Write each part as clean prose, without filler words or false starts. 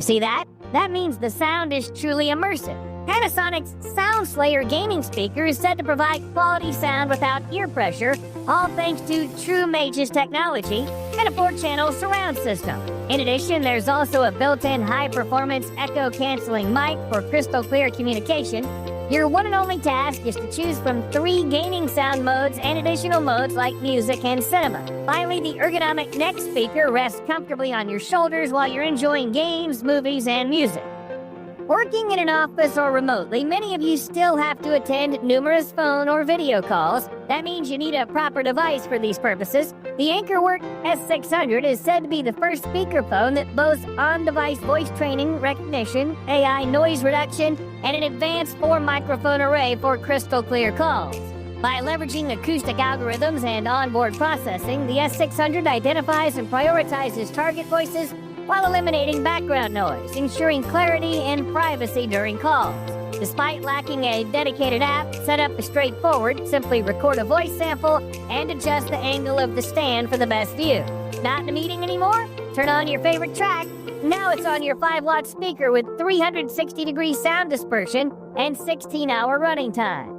See that? That means the sound is truly immersive. Panasonic's SoundSlayer gaming speaker is said to provide quality sound without ear pressure, all thanks to True Mage's technology and a 4-channel surround system. In addition, there's also a built-in high-performance echo-canceling mic for crystal clear communication. Your one and only task is to choose from 3 gaming sound modes and additional modes like music and cinema. Finally, the ergonomic neck speaker rests comfortably on your shoulders while you're enjoying games, movies, and music. Working in an office or remotely, many of you still have to attend numerous phone or video calls. That means you need a proper device for these purposes. The AnkerWork S600 is said to be the first speakerphone that boasts on-device voice training, recognition, AI noise reduction, and an advanced 4-microphone array for crystal clear calls. By leveraging acoustic algorithms and onboard processing, the S600 identifies and prioritizes target voices while eliminating background noise, ensuring clarity and privacy during calls. Despite lacking a dedicated app, setup is straightforward. Simply record a voice sample and adjust the angle of the stand for the best view. Not in a meeting anymore? Turn on your favorite track. Now it's on your 5-watt speaker with 360-degree sound dispersion and 16-hour running time.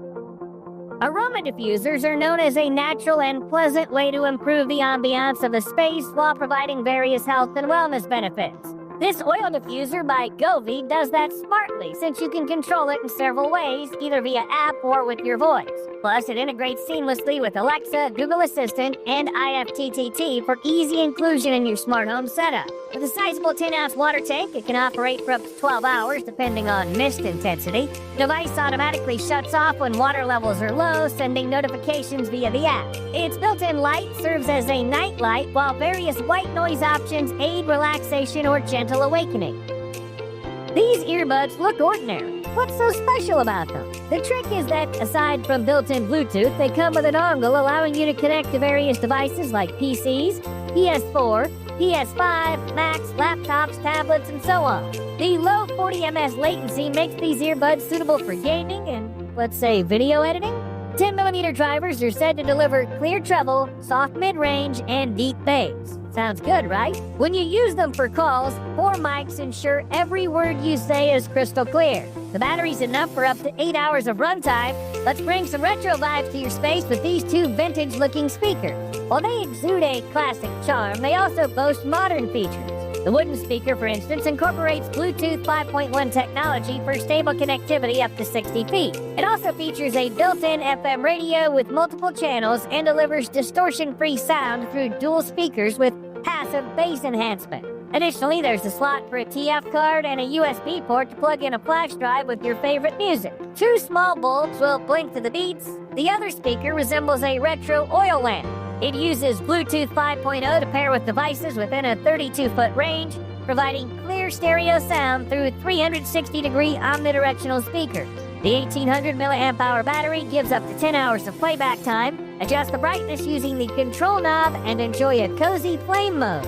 Aroma diffusers are known as a natural and pleasant way to improve the ambiance of a space while providing various health and wellness benefits. This oil diffuser by Govee does that smartly, since you can control it in several ways, either via app or with your voice. Plus, it integrates seamlessly with Alexa, Google Assistant, and IFTTT for easy inclusion in your smart home setup. With a sizable 10-ounce water tank, it can operate for up to 12 hours, depending on mist intensity. The device automatically shuts off when water levels are low, sending notifications via the app. Its built-in light serves as a night light, while various white noise options aid relaxation or gentle awakening. These earbuds look ordinary. What's so special about them? The trick is that, aside from built-in Bluetooth, they come with an dongle allowing you to connect to various devices like PCs, PS4, PS5, Macs, laptops, tablets, and so on. The low 40 ms latency makes these earbuds suitable for gaming and, let's say, video editing. 10mm drivers are said to deliver clear treble, soft mid-range, and deep bass. Sounds good, right? When you use them for calls, 4 mics ensure every word you say is crystal clear. The battery's enough for up to 8 hours of runtime. Let's bring some retro vibes to your space with these 2 vintage-looking speakers. While they exude a classic charm, they also boast modern features. The wooden speaker, for instance, incorporates Bluetooth 5.1 technology for stable connectivity up to 60 feet. It also features a built-in FM radio with multiple channels and delivers distortion-free sound through dual speakers with passive bass enhancement. Additionally, there's a slot for a TF card and a USB port to plug in a flash drive with your favorite music. 2 small bulbs will blink to the beats. The other speaker resembles a retro oil lamp. It uses Bluetooth 5.0 to pair with devices within a 32-foot range, providing clear stereo sound through 360-degree omnidirectional speakers. The 1800 mAh battery gives up to 10 hours of playback time. Adjust the brightness using the control knob and enjoy a cozy flame mode.